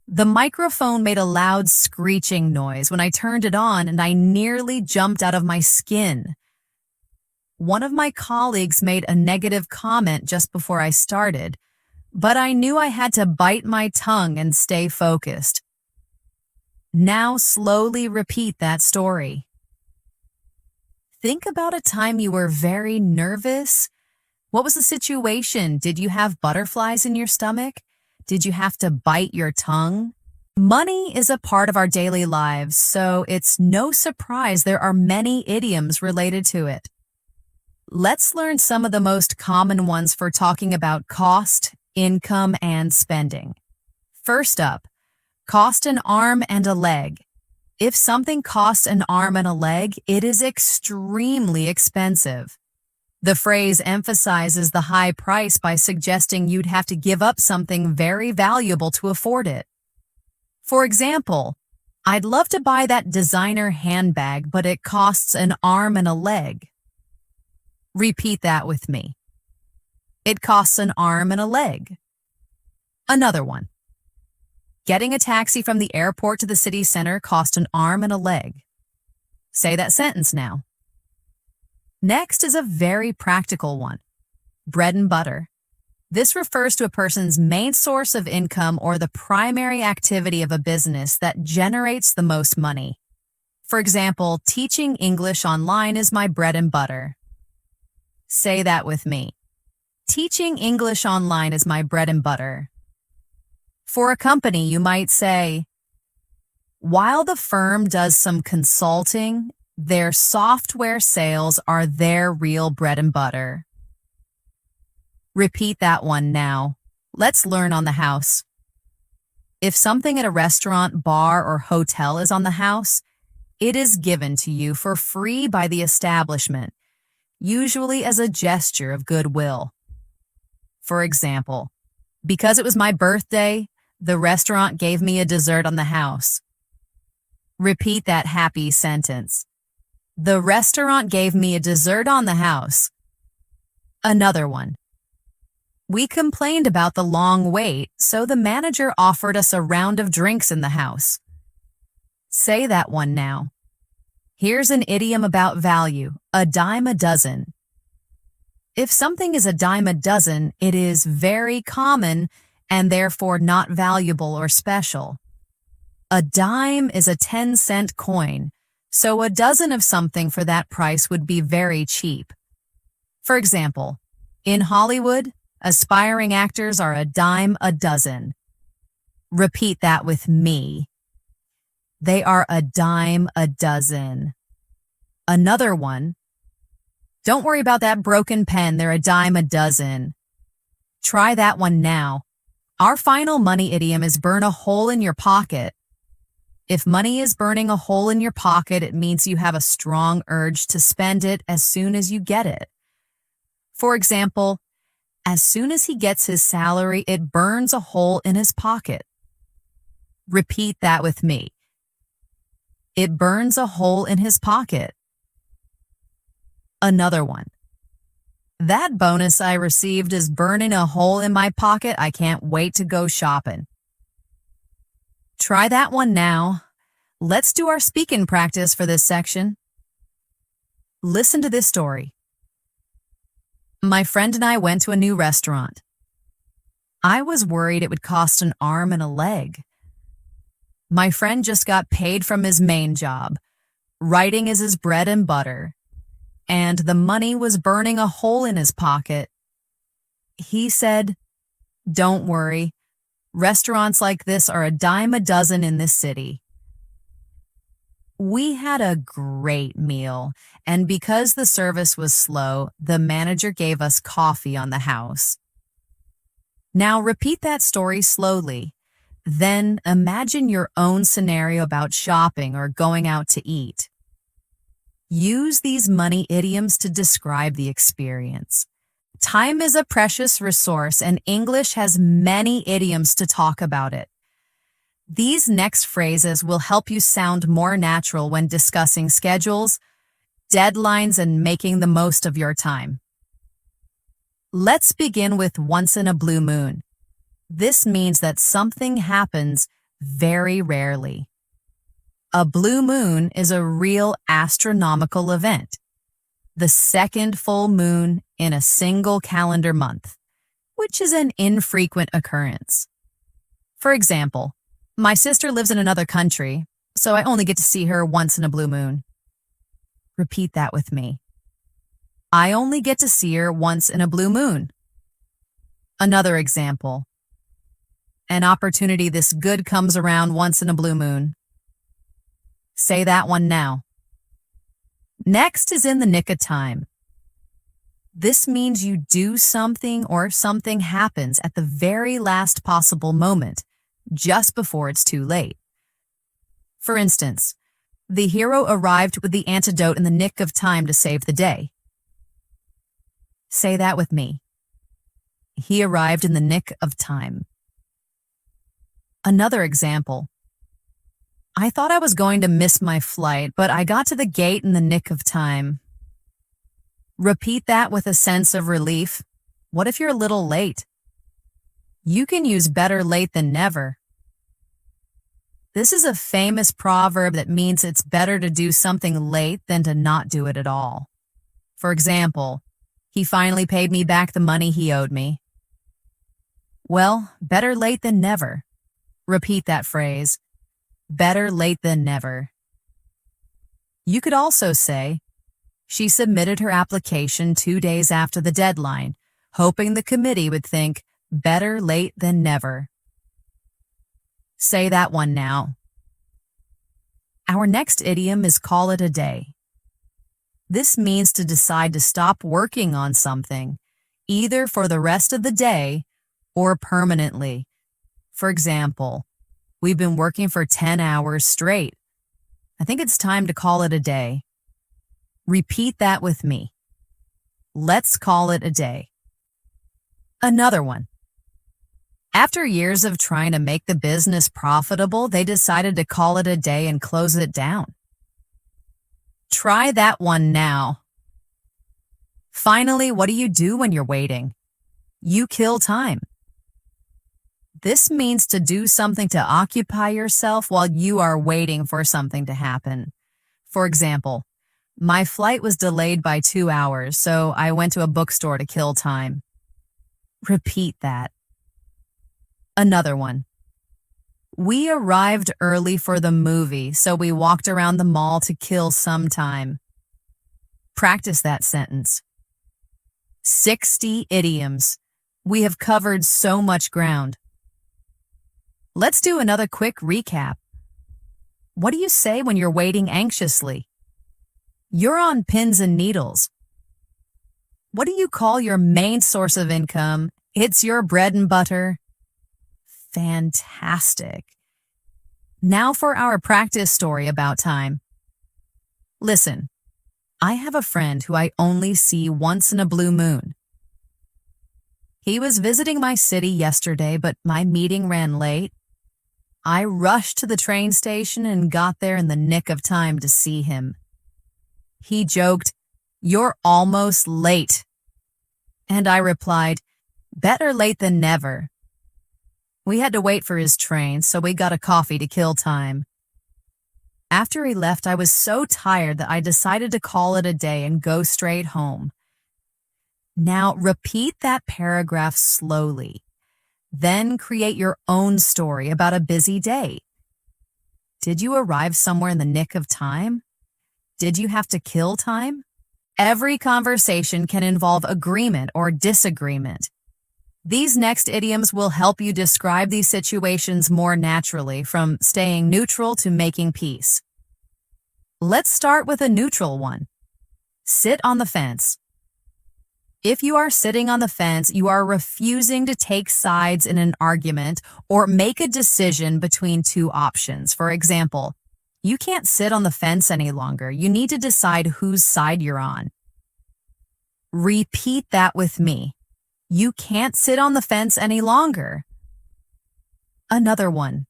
The microphone made a loud screeching noise when I turned it on, and I nearly jumped out of my skin. One of my colleagues made a negative comment just before I started, but I knew I had to bite my tongue and stay focused. Now slowly repeat that story. Think about a time you were very nervous. What was the situation? Did you have butterflies in your stomach? Did you have to bite your tongue? Money is a part of our daily lives, so it's no surprise there are many idioms related to it. Let's learn some of the most common ones for talking about cost, income, and spending. First up, cost an arm and a leg. If something costs an arm and a leg, it is extremely expensive. The phrase emphasizes the high price by suggesting you'd have to give up something very valuable to afford it. For example, I'd love to buy that designer handbag, but it costs an arm and a leg. Repeat that with me. It costs an arm and a leg. Another one. Getting a taxi from the airport to the city center cost an arm and a leg. Say that sentence now. Next is a very practical one. Bread and butter. This refers to a person's main source of income or the primary activity of a business that generates the most money. For example, teaching English online is my bread and butter. Say that with me. Teaching English online is my bread and butter. For a company, you might say, while the firm does some consulting, their software sales are their real bread and butter. Repeat that one now. Let's learn on the house. If something at a restaurant, bar, or hotel is on the house, it is given to you for free by the establishment, usually as a gesture of goodwill. For example, because it was my birthday, the restaurant gave me a dessert on the house. Repeat that happy sentence. The restaurant gave me a dessert on the house. Another one. We complained about the long wait, so the manager offered us a round of drinks in the house. Say that one now. Here's an idiom about value, a dime a dozen. If something is a dime a dozen, it is very common and therefore not valuable or special. A dime is a 10-cent coin, so a dozen of something for that price would be very cheap. For example, in Hollywood, aspiring actors are a dime a dozen. Repeat that with me. They are a dime a dozen. Another one. Don't worry about that broken pen, they're a dime a dozen. Try that one now. Our final money idiom is burn a hole in your pocket. If money is burning a hole in your pocket, it means you have a strong urge to spend it as soon as you get it. For example, as soon as he gets his salary, it burns a hole in his pocket. Repeat that with me. It burns a hole in his pocket. Another one. That bonus I received is burning a hole in my pocket. I can't wait to go shopping. Try that one now. Let's do our speaking practice for this section. Listen to this story. My friend and I went to a new restaurant. I was worried it would cost an arm and a leg. My friend just got paid from his main job. Writing is his bread and butter. And the money was burning a hole in his pocket. He said, "Don't worry. Restaurants like this are a dime a dozen in this city." We had a great meal, and because the service was slow, the manager gave us coffee on the house. Now repeat that story slowly. Then imagine your own scenario about shopping or going out to eat. Use these money idioms to describe the experience. Time is a precious resource, and English has many idioms to talk about it. These next phrases will help you sound more natural when discussing schedules, deadlines, and making the most of your time. Let's begin with once in a blue moon. This means that something happens very rarely. A blue moon is a real astronomical event, the second full moon in a single calendar month, which is an infrequent occurrence. For example, my sister lives in another country, so I only get to see her once in a blue moon. Repeat that with me. I only get to see her once in a blue moon. Another example. An opportunity this good comes around once in a blue moon. Say that one now. Next is in the nick of time. This means you do something or something happens at the very last possible moment, just before it's too late. For instance, the hero arrived with the antidote in the nick of time to save the day. Say that with me. He arrived in the nick of time. Another example. I thought I was going to miss my flight, but I got to the gate in the nick of time. Repeat that with a sense of relief. What if you're a little late? You can use better late than never. This is a famous proverb that means it's better to do something late than to not do it at all. For example, he finally paid me back the money he owed me. Well, better late than never. Repeat that phrase. Better late than never. You could also say, she submitted her application 2 days after the deadline, hoping the committee would think, better late than never. Say that one now. Our next idiom is call it a day. This means to decide to stop working on something, either for the rest of the day or permanently. For example, we've been working for 10 hours straight. I think it's time to call it a day. Repeat that with me. Let's call it a day. Another one. After years of trying to make the business profitable, they decided to call it a day and close it down. Try that one now. Finally, what do you do when you're waiting? You kill time. This means to do something to occupy yourself while you are waiting for something to happen. For example, my flight was delayed by 2 hours, so I went to a bookstore to kill time. Repeat that. Another one. We arrived early for the movie, so we walked around the mall to kill some time. Practice that sentence. 60 idioms. We have covered so much ground. Let's do another quick recap. What do you say when you're waiting anxiously? You're on pins and needles. What do you call your main source of income? It's your bread and butter. Fantastic. Now for our practice story about time. Listen, I have a friend who I only see once in a blue moon. He was visiting my city yesterday, but my meeting ran late. I rushed to the train station and got there in the nick of time to see him. He joked, "You're almost late." And I replied, "Better late than never." We had to wait for his train, so we got a coffee to kill time. After he left, I was so tired that I decided to call it a day and go straight home. Now repeat that paragraph slowly. Then create your own story about a busy day. Did you arrive somewhere in the nick of time? Did you have to kill time? Every conversation can involve agreement or disagreement. These next idioms will help you describe these situations more naturally, from staying neutral to making peace. Let's start with a neutral one. Sit on the fence. If you are sitting on the fence, you are refusing to take sides in an argument or make a decision between two options. For example, you can't sit on the fence any longer. You need to decide whose side you're on. Repeat that with me. You can't sit on the fence any longer. Another one.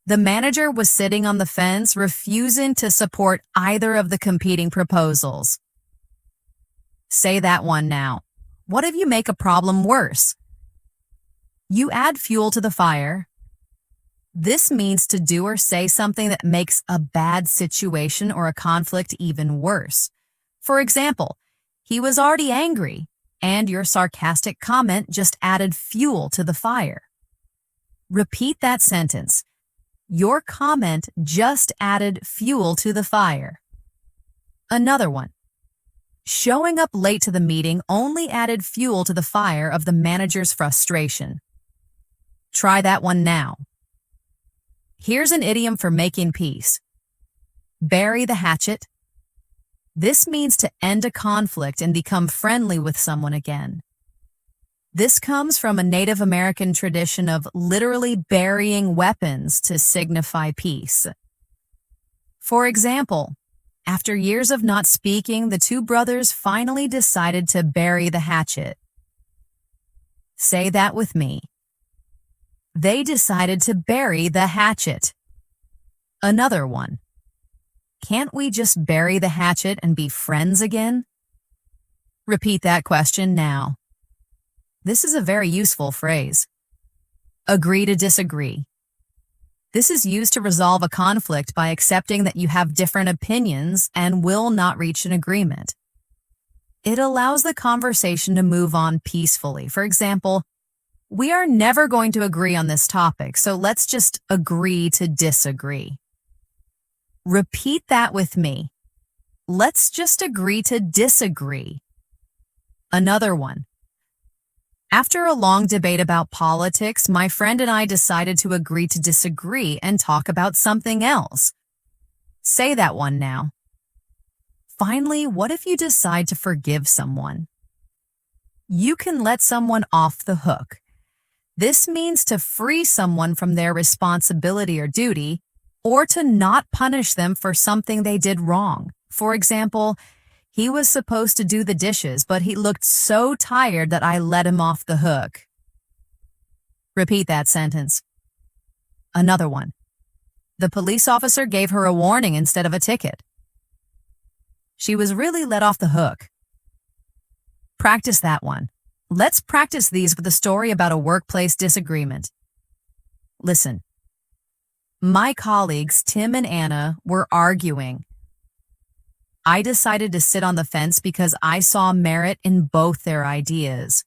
The manager was sitting on the fence, refusing to support either of the competing proposals. Say that one now. What if you make a problem worse? You add fuel to the fire. This means to do or say something that makes a bad situation or a conflict even worse. For example, he was already angry, and your sarcastic comment just added fuel to the fire. Repeat that sentence. Your comment just added fuel to the fire. Another one. Showing up late to the meeting only added fuel to the fire of the manager's frustration. Try that one now. Here's an idiom for making peace. Bury the hatchet. This means to end a conflict and become friendly with someone again. This comes from a Native American tradition of literally burying weapons to signify peace. For example, after years of not speaking, the two brothers finally decided to bury the hatchet. Say that with me. They decided to bury the hatchet. Another one. Can't we just bury the hatchet and be friends again? Repeat that question now. This is a very useful phrase. Agree to disagree. This is used to resolve a conflict by accepting that you have different opinions and will not reach an agreement. It allows the conversation to move on peacefully. For example, we are never going to agree on this topic, so let's just agree to disagree. Repeat that with me. Let's just agree to disagree. Another one. After a long debate about politics, my friend and I decided to agree to disagree and talk about something else. Say that one now. Finally, what if you decide to forgive someone? You can let someone off the hook. This means to free someone from their responsibility or duty, or to not punish them for something they did wrong. For example, he was supposed to do the dishes, but he looked so tired that I let him off the hook. Repeat that sentence. Another one. The police officer gave her a warning instead of a ticket. She was really let off the hook. Practice that one. Let's practice these with a story about a workplace disagreement. Listen. My colleagues, Tim and Anna, were arguing. I decided to sit on the fence because I saw merit in both their ideas.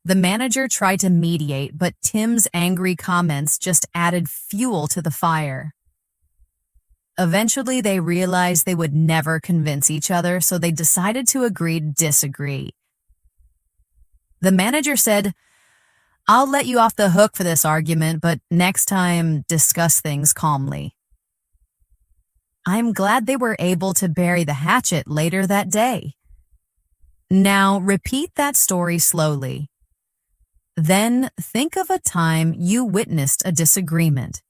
The manager tried to mediate, but Tim's angry comments just added fuel to the fire. Eventually, they realized they would never convince each other, so they decided to agree to disagree. The manager said, "I'll let you off the hook for this argument, but next time, discuss things calmly." I'm glad they were able to bury the hatchet later that day. Now, repeat that story slowly. Then, think of a time you witnessed a disagreement.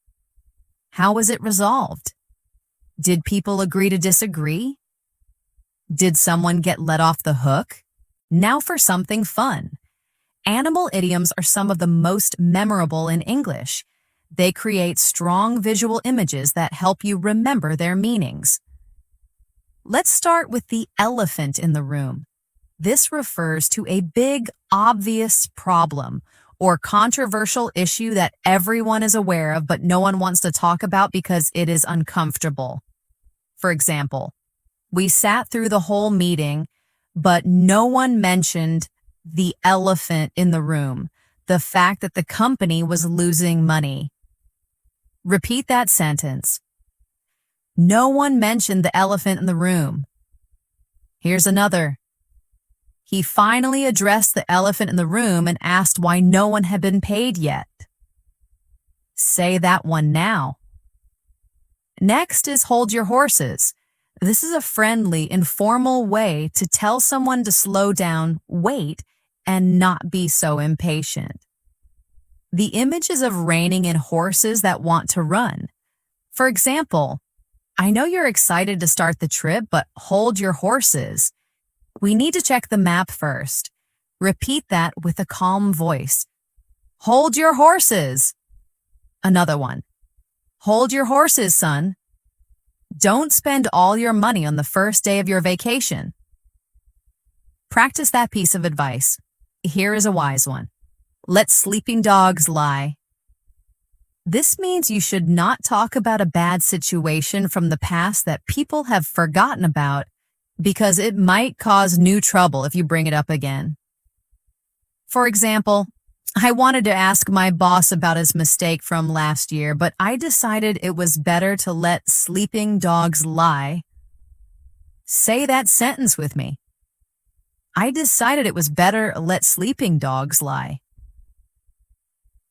How was it resolved? Did people agree to disagree? Did someone get let off the hook? Now for something fun. Animal idioms are some of the most memorable in English. They create strong visual images that help you remember their meanings. Let's start with the elephant in the room. This refers to a big, obvious problem or controversial issue that everyone is aware of but no one wants to talk about because it is uncomfortable. For example, we sat through the whole meeting, but no one mentioned the elephant in the room, the fact that the company was losing money. Repeat that sentence. No one mentioned the elephant in the room. Here's another. He finally addressed the elephant in the room and asked why no one had been paid yet. Say that one now. Next is hold your horses. This is a friendly, informal way to tell someone to slow down, wait, and not be so impatient. The image is of reining in horses that want to run. For example, I know you're excited to start the trip, but hold your horses. We need to check the map first. Repeat that with a calm voice. Hold your horses. Another one. Hold your horses, son. Don't spend all your money on the first day of your vacation. Practice that piece of advice. Here is a wise one. Let sleeping dogs lie. This means you should not talk about a bad situation from the past that people have forgotten about because it might cause new trouble if you bring it up again. For example, I wanted to ask my boss about his mistake from last year, but I decided it was better to let sleeping dogs lie. Say that sentence with me. I decided it was better let sleeping dogs lie.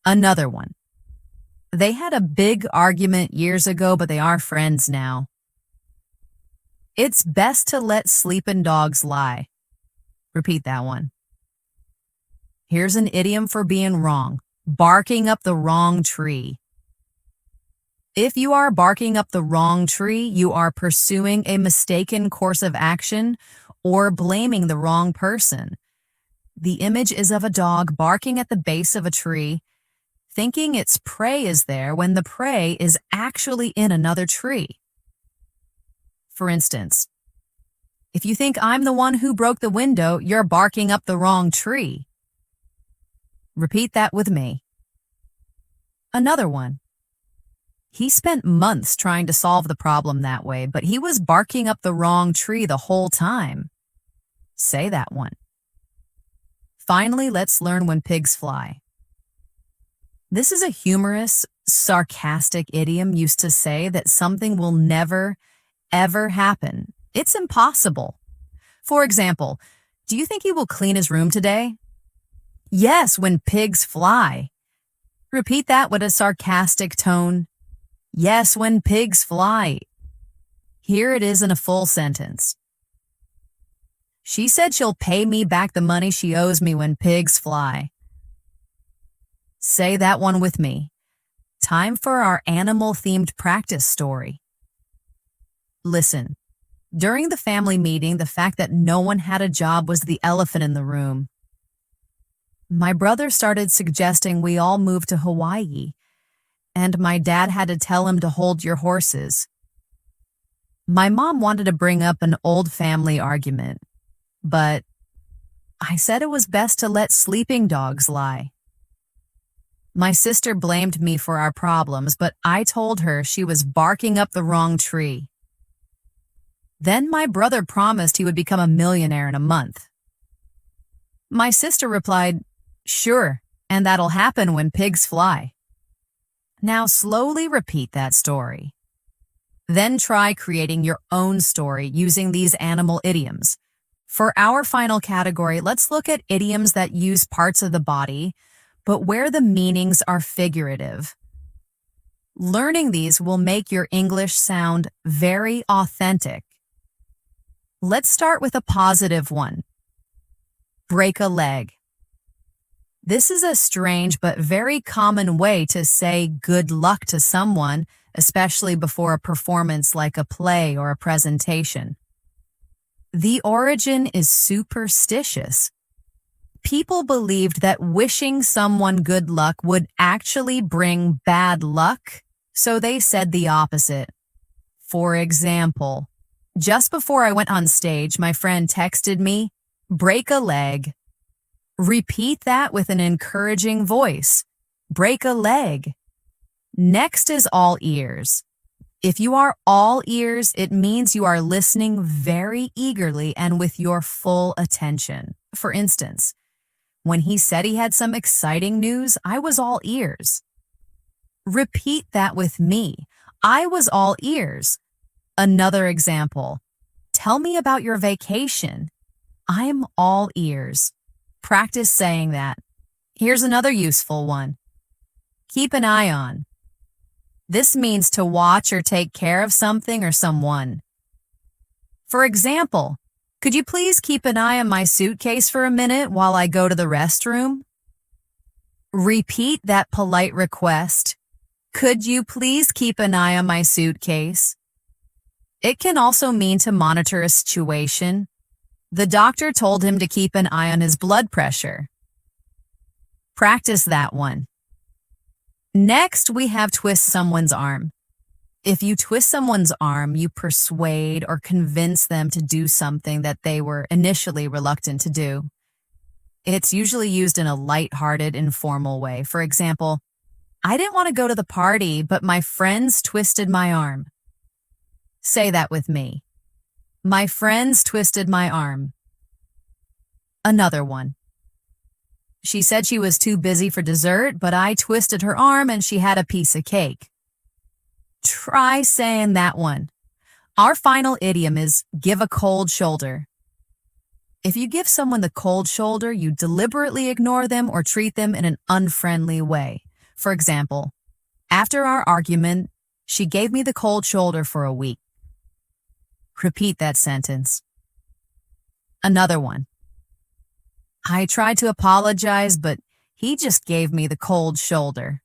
Another one. They had a big argument years ago, but they are friends now. It's best to let sleeping dogs lie. Repeat that one. Here's an idiom for being wrong. Barking up the wrong tree. If you are barking up the wrong tree, you are pursuing a mistaken course of action or blaming the wrong person. The image is of a dog barking at the base of a tree, thinking its prey is there when the prey is actually in another tree. For instance, if you think I'm the one who broke the window, you're barking up the wrong tree. Repeat that with me. Another one. He spent months trying to solve the problem that way, but he was barking up the wrong tree the whole time. Say that one. Finally, let's learn when pigs fly. This is a humorous, sarcastic idiom used to say that something will never, ever happen. It's impossible. For example, do you think he will clean his room today? Yes, when pigs fly. Repeat that with a sarcastic tone. Yes, when pigs fly. Here it is in a full sentence. She said she'll pay me back the money she owes me when pigs fly. Say that one with me. Time for our animal-themed practice story. Listen, during the family meeting, the fact that no one had a job was the elephant in the room. My brother started suggesting we all move to Hawaii, and my dad had to tell him to hold your horses. My mom wanted to bring up an old family argument, but I said it was best to let sleeping dogs lie. My sister blamed me for our problems, but I told her she was barking up the wrong tree. Then my brother promised he would become a millionaire in a month. My sister replied, "Sure, and that'll happen when pigs fly." Now slowly repeat that story. Then try creating your own story using these animal idioms. For our final category, let's look at idioms that use parts of the body, but where the meanings are figurative. Learning these will make your English sound very authentic. Let's start with a positive one. Break a leg. This is a strange but very common way to say good luck to someone, especially before a performance like a play or a presentation. The origin is superstitious. People believed that wishing someone good luck would actually bring bad luck, so they said the opposite. For example, just before I went on stage, my friend texted me, "Break a leg." Repeat that with an encouraging voice. Break a leg. Next is all ears. If you are all ears, it means you are listening very eagerly and with your full attention. For instance, when he said he had some exciting news, I was all ears. Repeat that with me. I was all ears. Another example. Tell me about your vacation. I'm all ears. Practice saying that. Here's another useful one. Keep an eye on. This means to watch or take care of something or someone. For example, could you please keep an eye on my suitcase for a minute while I go to the restroom? Repeat that polite request. Could you please keep an eye on my suitcase? It can also mean to monitor a situation. The doctor told him to keep an eye on his blood pressure. Practice that one. Next, we have twist someone's arm. If you twist someone's arm, you persuade or convince them to do something that they were initially reluctant to do. It's usually used in a light-hearted, informal way. For example, I didn't want to go to the party, but my friends twisted my arm. Say that with me. My friends twisted my arm. Another one. She said she was too busy for dessert, but I twisted her arm and she had a piece of cake. Try saying that one. Our final idiom is give a cold shoulder. If you give someone the cold shoulder, you deliberately ignore them or treat them in an unfriendly way. For example, after our argument, she gave me the cold shoulder for a week. Repeat that sentence. Another one. I tried to apologize, but he just gave me the cold shoulder.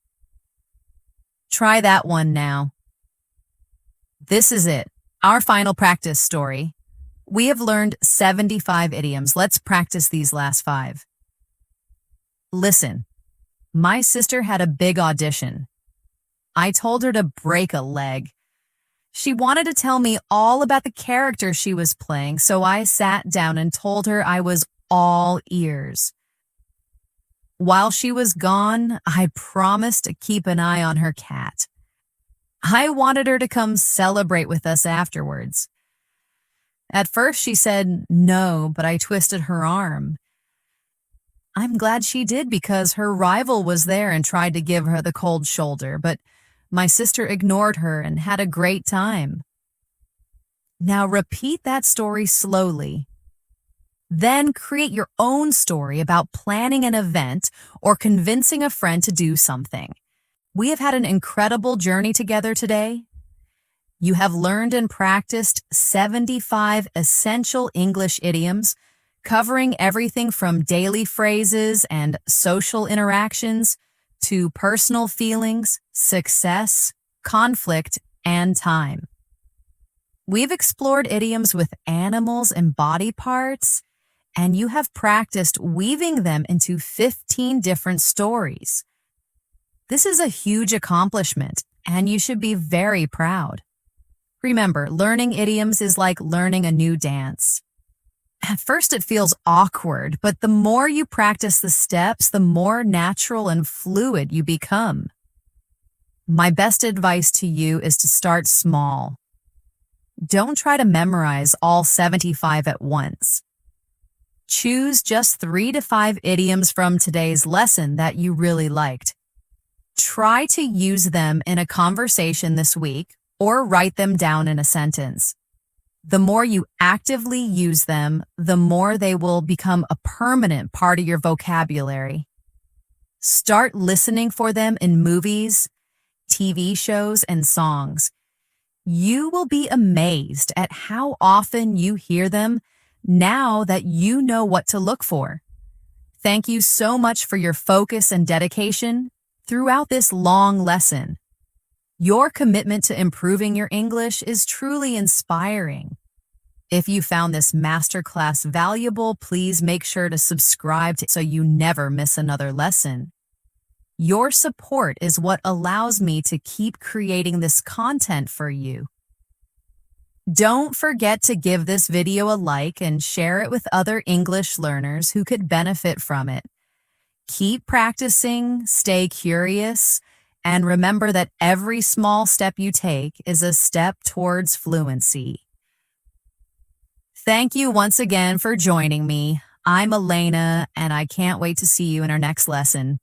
Try that one now. This is it, our final practice story. We have learned 75 idioms. Let's practice these last 5. Listen, my sister had a big audition. I told her to break a leg. She wanted to tell me all about the character she was playing, so I sat down and told her I was all ears. While she was gone, I promised to keep an eye on her cat. I wanted her to come celebrate with us afterwards. At first she said no, but I twisted her arm. I'm glad she did because her rival was there and tried to give her the cold shoulder, but my sister ignored her and had a great time. Now repeat that story slowly. Then create your own story about planning an event or convincing a friend to do something. We have had an incredible journey together today. You have learned and practiced 75 essential English idioms, covering everything from daily phrases and social interactions to personal feelings, success, conflict, and time. We've explored idioms with animals and body parts, and you have practiced weaving them into 15 different stories. This is a huge accomplishment, and you should be very proud. Remember, learning idioms is like learning a new dance. At first it feels awkward, but the more you practice the steps, the more natural and fluid you become. My best advice to you is to start small. Don't try to memorize all 75 at once. Choose just 3 to 5 idioms from today's lesson that you really liked. Try to use them in a conversation this week or write them down in a sentence. The more you actively use them, the more they will become a permanent part of your vocabulary. Start listening for them in movies, TV shows, and songs. You will be amazed at how often you hear them now that you know what to look for. Thank you so much for your focus and dedication throughout this long lesson. Your commitment to improving your English is truly inspiring. If you found this masterclass valuable, please make sure to subscribe so you never miss another lesson. Your support is what allows me to keep creating this content for you. Don't forget to give this video a like and share it with other English learners who could benefit from it. Keep practicing, stay curious, and remember that every small step you take is a step towards fluency. Thank you once again for joining me. I'm Elena, and I can't wait to see you in our next lesson.